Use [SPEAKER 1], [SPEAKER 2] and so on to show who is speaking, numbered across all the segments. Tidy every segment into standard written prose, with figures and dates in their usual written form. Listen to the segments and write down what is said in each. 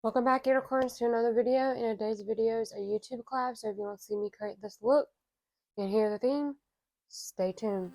[SPEAKER 1] Welcome back, unicorns, to another video. In today's video is a YouTube collab, so if you want to see me create this look and hear the theme, stay tuned.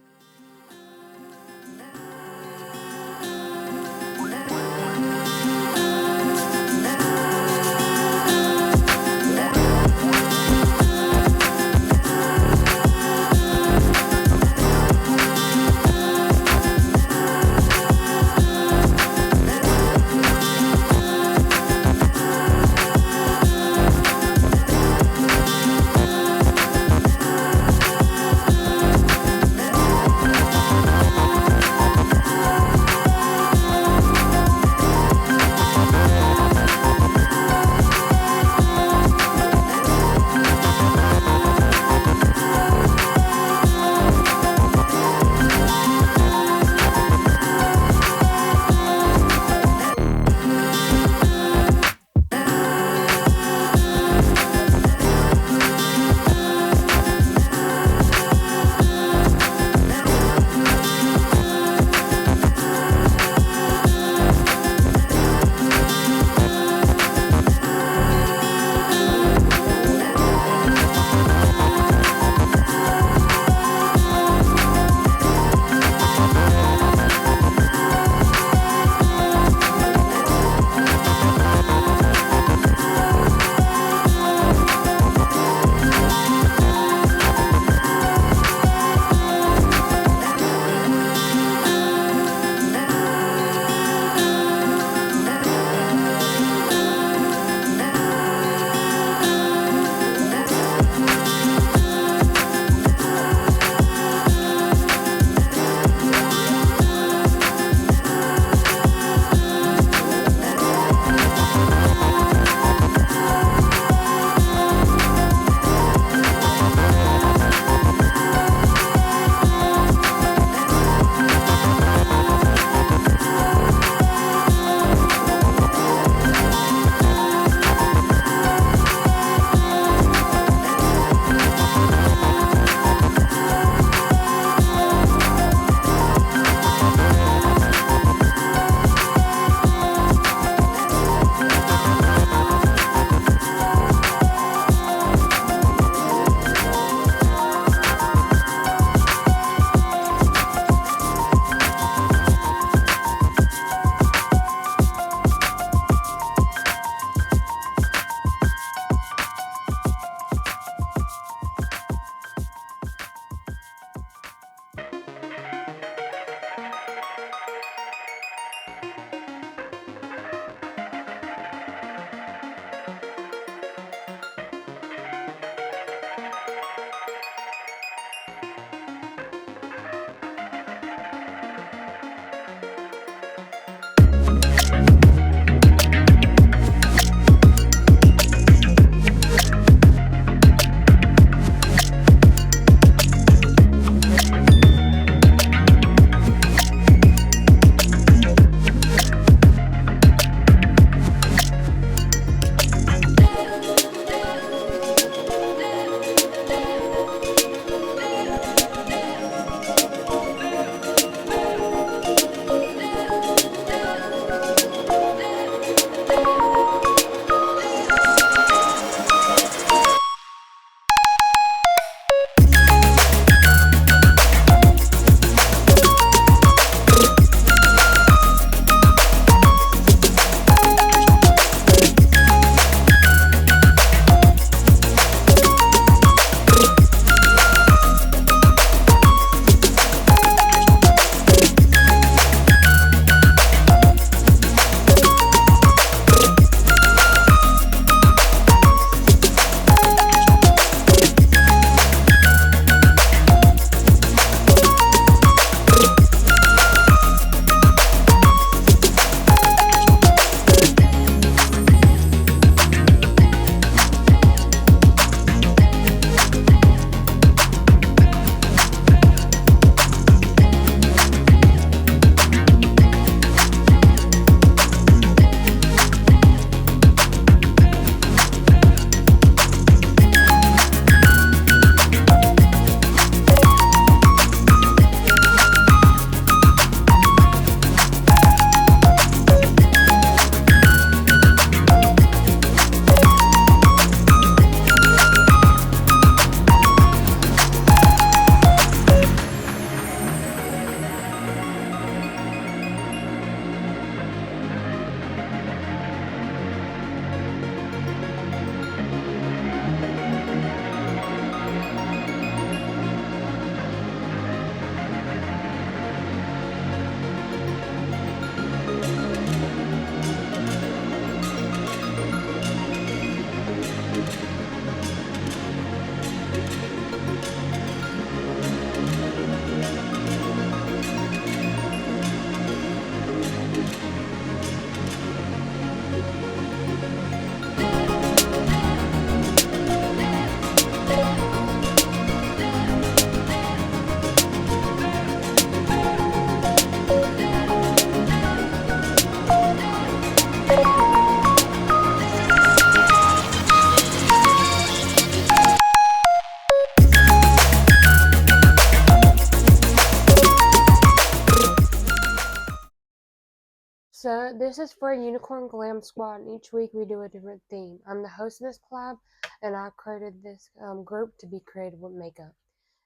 [SPEAKER 1] this is for Unicorn Glam Squad, and each week we do a different theme. I'm the host of this collab, and I created this group to be creative with makeup,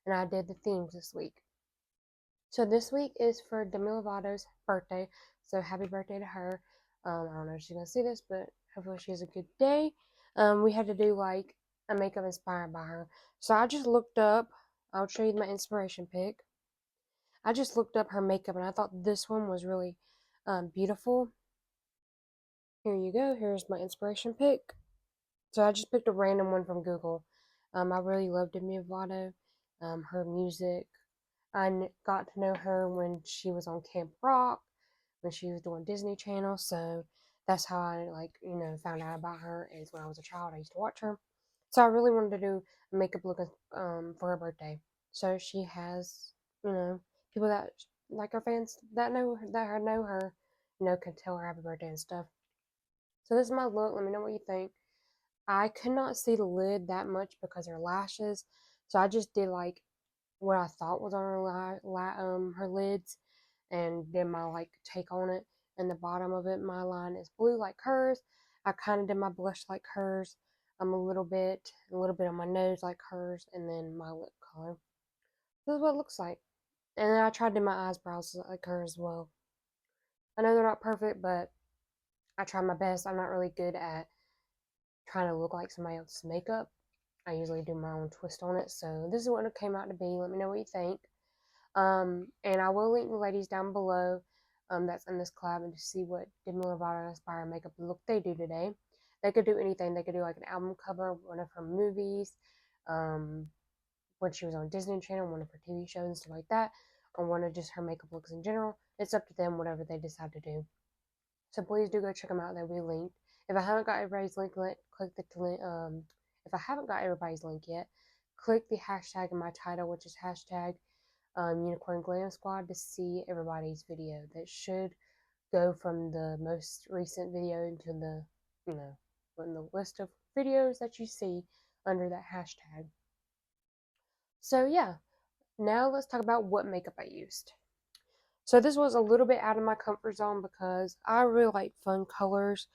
[SPEAKER 1] and I did the themes this week. So this week is for Demi Lovato's birthday, so happy birthday to her. I don't know if she's gonna see this, but hopefully she has a good day. We had to do like a makeup inspired by her, so I just looked up. I'll show you my inspiration pic. I just looked up her makeup, and I thought this one was really beautiful. Here you go. Here's my inspiration pic. So I just picked a random one from Google. I really love Demi Lovato, her music. I got to know her when she was on Camp Rock, when she was doing Disney Channel. So that's how I found out about her. Is when I was a child, I used to watch her. So I really wanted to do a makeup look for her birthday. So she has people that like her fans that know her, can tell her happy birthday and stuff. So this is my look. Let me know what you think. I could not see the lid that much because her lashes, so I just did like what I thought was on her her lids, and did my like take on it. And the bottom of it, my line is blue like hers. I kind of did my blush like hers. A little bit on my nose like hers, and then my lip color. This is what it looks like. And then I tried to do my eyebrows like her as well. I know they're not perfect, but I try my best. I'm not really good at trying to look like somebody else's makeup. I usually do my own twist on it. So this is what it came out to be. Let me know what you think. And I will link the ladies down below that's in this collab, and to see what Demi Lovato inspired makeup look they do today. They could do anything. They could do like an album cover, one of her movies, when she was on Disney Channel, one of her TV shows and stuff like that, or one of just her makeup looks in general. It's up to them, whatever they decide to do. So please do go check them out. They'll be linked. If I haven't got everybody's link, click the link. If I haven't got everybody's link yet, click the hashtag in my title, which is hashtag unicornglamsquad, to see everybody's video. That should go from the most recent video into the in the list of videos that you see under that hashtag. So yeah, now let's talk about what makeup I used. So this was a little bit out of my comfort zone because I really like fun colors,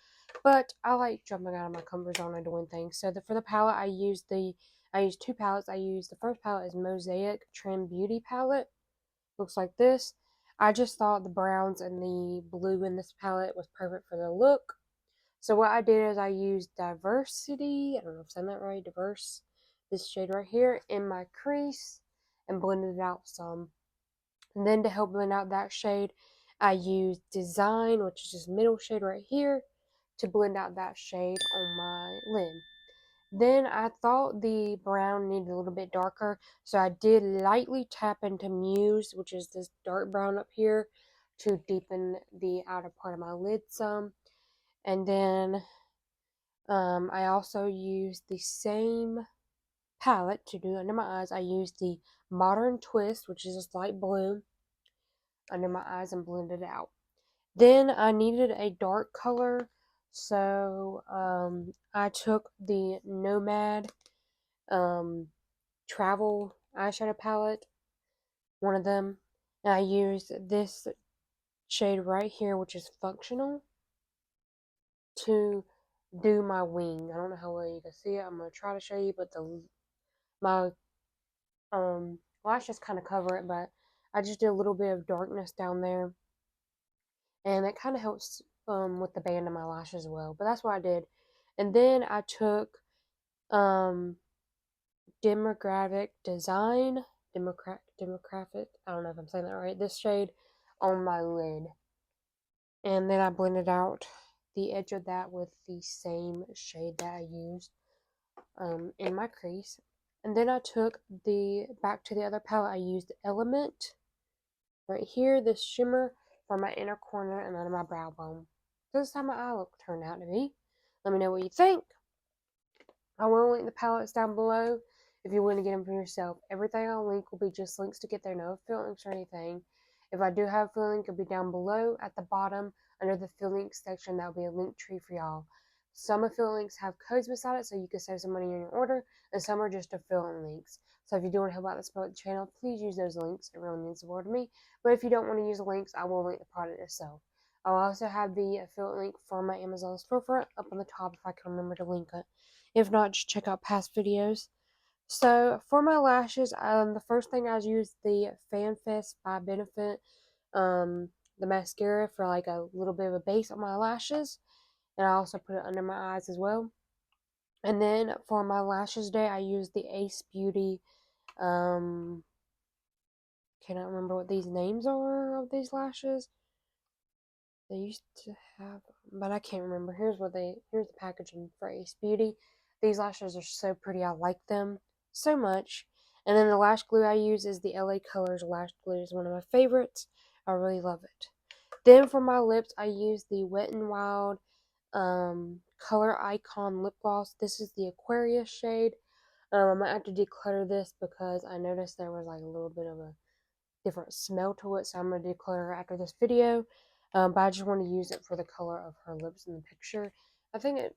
[SPEAKER 1] but I like jumping out of my comfort zone and doing things. So for the palette, I used two palettes. The first palette is Mosaic Trim Beauty palette. Looks like this. I just thought the browns and the blue in this palette was perfect for the look. So what I did is I used Diversity. I don't know if I'm saying that right. Diverse. This shade right here in my crease and blended it out some. And then to help blend out that shade, I used Design, which is this middle shade right here, to blend out that shade on my lid. Then I thought the brown needed a little bit darker, so I did lightly tap into Muse, which is this dark brown up here, to deepen the outer part of my lid some. And then I also used the same palette to do under my eyes. I used the Modern Twist, which is this light blue, under my eyes, and blended it out. Then I needed a dark color, so I took the Nomad Travel eyeshadow palette, one of them, and I used this shade right here, which is Functional, to do my wing. I don't know how well you can see it. I'm going to try to show you, but my lashes kind of cover it, but I just did a little bit of darkness down there, and it kind of helps with the band of my lashes as well. But that's what I did. And then I took Demographic Design, Demographic, I don't know if I'm saying that right, this shade on my lid. And then I blended out the edge of that with the same shade that I used in my crease. And then I took back to the other palette, I used Element right here, this shimmer for my inner corner and under my brow bone. So this is how my eye look turned out to be. Let me know what you think. I will link the palettes down below if you want to get them for yourself. Everything I'll link will be just links to get there, no affiliate links or anything. If I do have affiliate link, it'll be down below at the bottom under the affiliate links section. That'll be a link tree for y'all. Some affiliate links have codes beside it, so you can save some money on your order, and some are just affiliate links. So if you do want to help out the support the channel, please use those links. It really means the world to me. But if you don't want to use the links, I will link the product itself. I'll also have the affiliate link for my Amazon storefront up on the top if I can remember to link it. If not, just check out past videos. So for my lashes, the first thing I used the FanFest by Benefit, the mascara for like a little bit of a base on my lashes, and I also put it under my eyes as well. And then for my lashes day, I used the Ace Beauty. Cannot remember what these names are of these lashes. They used to have, but I can't remember. Here's the packaging for Ace Beauty. These lashes are so pretty. I like them so much. And then the lash glue I use is the LA Colors lash glue. It's one of my favorites. I really love it. Then for my lips, I use the Wet n Wild Color Icon lip gloss. This is the Aquarius shade. I might have to declutter this because I noticed there was like a little bit of a different smell to it, so I'm going to declutter after this video. But I just want to use it for the color of her lips in the picture. I think it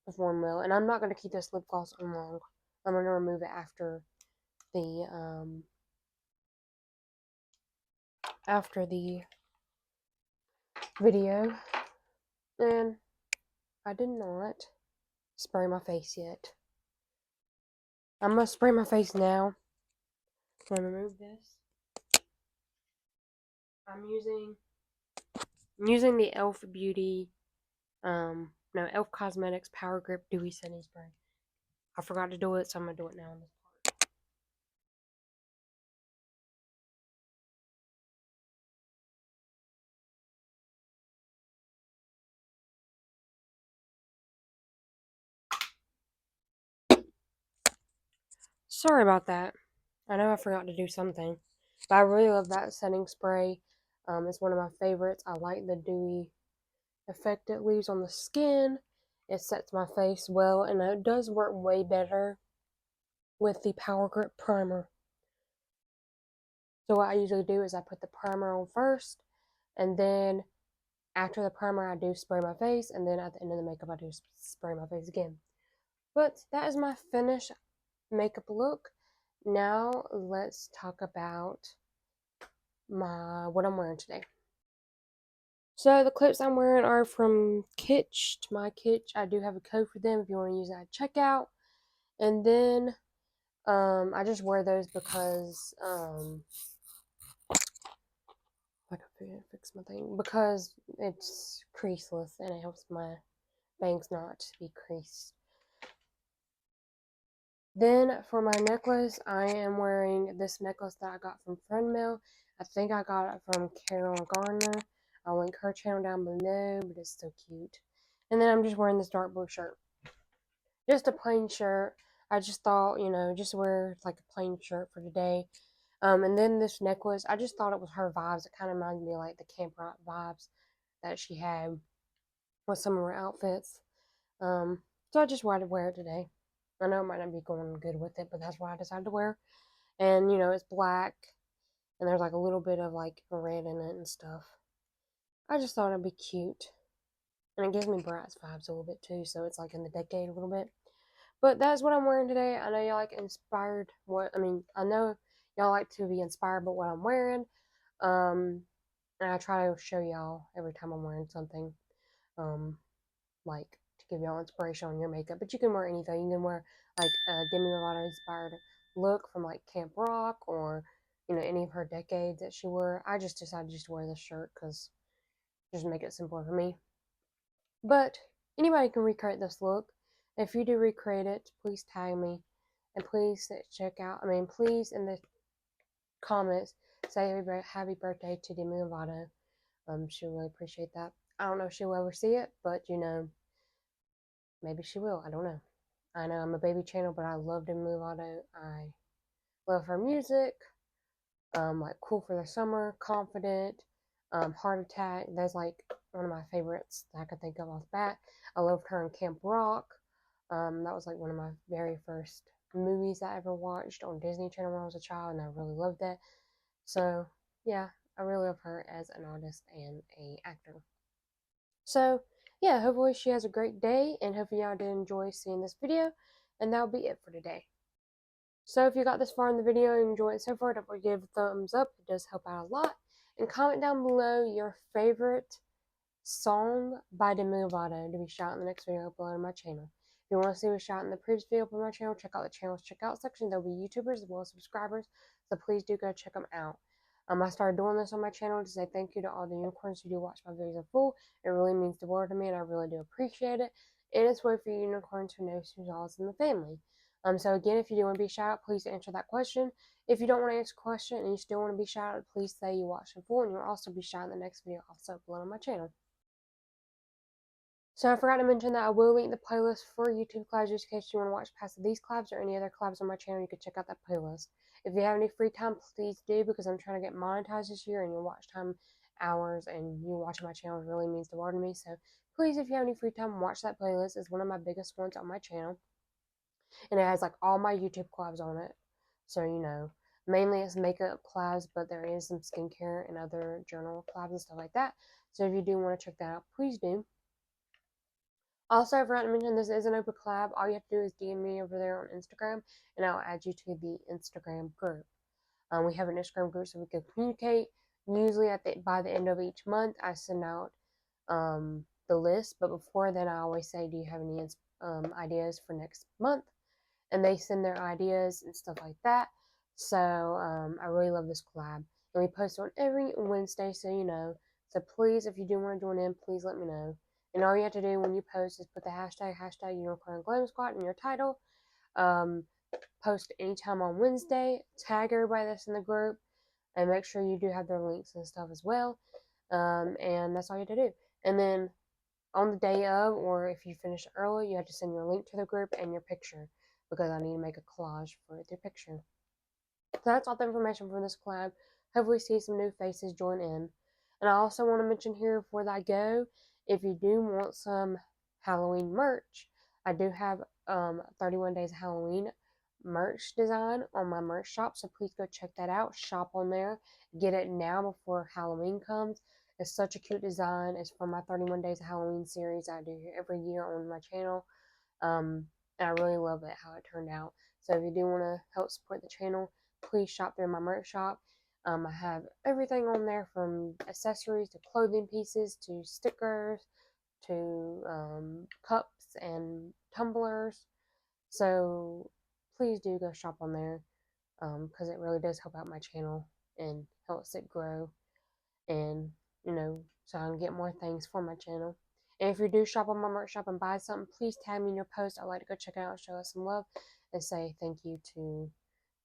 [SPEAKER 1] performed well, and I'm not going to keep this lip gloss on long. I'm going to remove it after the video. And I did not spray my face yet. I'm going to spray my face now. I'm going to remove this. I'm using the e.l.f. Beauty, e.l.f. Cosmetics Power Grip Dewy Setting Spray. I forgot to do it, so I'm going to do it now on this part. Sorry about that. I know I forgot to do something. But I really love that setting spray. It's one of my favorites. I like the dewy effect it leaves on the skin. It sets my face well, and it does work way better with the Power Grip Primer. So what I usually do is I put the primer on first, and then after the primer I do spray my face, and then at the end of the makeup I do spray my face again. But that is my finished makeup look. Now let's talk about what I'm wearing today. So the clips I'm wearing are from Kitsch, my Kitsch. I do have a code for them if you want to use that at checkout. And then I just wear those because I can fix my thing, because it's creaseless and it helps my bangs not to be creased. Then for my necklace, I am wearing this necklace that I got from Friend Mail. I think I got it from Carol Garner. I'll link her channel down below, but it's so cute. And then I'm just wearing this dark blue shirt. Just a plain shirt. I just thought, just wear like a plain shirt for today. And then this necklace, I just thought it was her vibes. It kind of reminded me of like the Camp Rock vibes that she had with some of her outfits. So I just wanted to wear it today. I know it might not be going good with it, but that's what I decided to wear. And, it's black, and there's like a little bit of like red in it and stuff. I just thought it'd be cute. And it gives me Bratz vibes a little bit too, so it's like in the decade a little bit. But that's what I'm wearing today. I know y'all like inspired I know y'all like to be inspired by what I'm wearing. And I try to show y'all every time I'm wearing something. Like to give y'all inspiration on your makeup. But you can wear anything. You can wear like a Demi Lovato inspired look from like Camp Rock, or any of her decades that she wore. I just decided just to wear this shirt because just make it simpler for me. But anybody can recreate this look. If you do recreate it, please tag me, and please please in the comments say happy birthday to Demi Lovato. She'll really appreciate that. I don't know if she'll ever see it, but maybe she will. I don't know. I know I'm a baby channel, but I love Demi Lovato. I love her music. Like Cool for the Summer, Confident, Heart Attack. That's like one of my favorites that I could think of off the bat. I loved her in Camp Rock. That was like one of my very first movies I ever watched on Disney Channel when I was a child, and I really loved that. So yeah, I really love her as an artist and an actor. So yeah, hopefully she has a great day, and hopefully y'all did enjoy seeing this video, and that'll be it for today. So if you got this far in the video and enjoyed it so far, don't forget to give a thumbs up. It does help out a lot. And comment down below your favorite Song by Demi Lovato to be shot in the next video uploaded on my channel. If you want to see what was shot in the previous video uploaded on my channel, check out the channel's checkout section. There'll be YouTubers as well as subscribers, so please do go check them out. I started doing this on my channel to say thank you to all the unicorns who do watch my videos in full. It really means the world to me, and I really do appreciate it. And it's way for you unicorns who knows who's all in the family. So again, if you do want to be shouted out, please answer that question. If you don't want to answer a question and you still want to be shouted, please say you watched in full, and you'll also be shouted in the next video also uploaded on my channel. So I forgot to mention that I will link the playlist for YouTube collabs just in case you want to watch past these collabs or any other collabs on my channel. You can check out that playlist. If you have any free time, please do, because I'm trying to get monetized this year, and your watch time hours and you watching my channel really means the world to me. So please, if you have any free time, watch that playlist. It's one of my biggest ones on my channel, and it has like all my YouTube collabs on it. So mainly it's makeup collabs, but there is some skincare and other journal collabs and stuff like that. So if you do want to check that out, please do. Also, I forgot to mention this is an open collab. All you have to do is DM me over there on Instagram, and I'll add you to the Instagram group. We have an Instagram group so we can communicate. Usually, by the end of each month, I send out the list. But before then, I always say, "Do you have any ideas for next month?" And they send their ideas and stuff like that. So I really love this collab, and we post on every Wednesday, so. So please, if you do want to join in, please let me know. And all you have to do when you post is put the hashtag unicornglamsquad in your title. Post anytime on Wednesday. Tag everybody that's in the group, and make sure you do have their links and stuff as well. And that's all you have to do. And then on the day of, or if you finish early, you have to send your link to the group and your picture, because I need to make a collage for your picture. So that's all the information from this collab. Hopefully see some new faces join in. And I also want to mention here before I go, if you do want some Halloween merch, I do have 31 Days of Halloween merch design on my merch shop, so please go check that out. Shop on there. Get it now before Halloween comes. It's such a cute design. It's from my 31 Days of Halloween series I do every year on my channel. And I really love it, how it turned out. So if you do want to help support the channel, please shop through my merch shop. I have everything on there, from accessories to clothing pieces to stickers to cups and tumblers. So please do go shop on there, because it really does help out my channel and helps it grow, and so I can get more things for my channel. And if you do shop on my merch shop and buy something, please tag me in your post. I'd like to go check it out and show us some love and say thank you to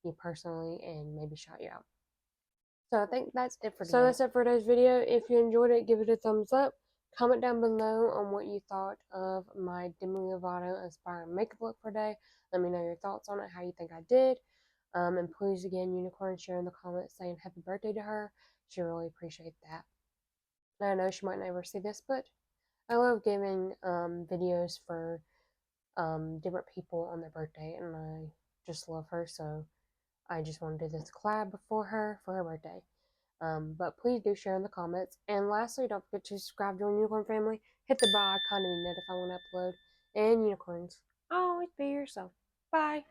[SPEAKER 1] you personally and maybe shout you out. So I think that's it for today. So that's it for today's video. If you enjoyed it, give it a thumbs up. Comment down below on what you thought of my Demi Lovato inspired makeup look for today. Let me know your thoughts on it, how you think I did. And please, again, Unicorn, share in the comments saying happy birthday to her. She really appreciate that. And I know she might never see this, but I love giving videos for different people on their birthday, and I just love her, so I just want to do this collab for her birthday. But please do share in the comments. And lastly, don't forget to subscribe to our Unicorn family. Hit the bell icon to be notified when I upload. And unicorns, always be yourself. Bye.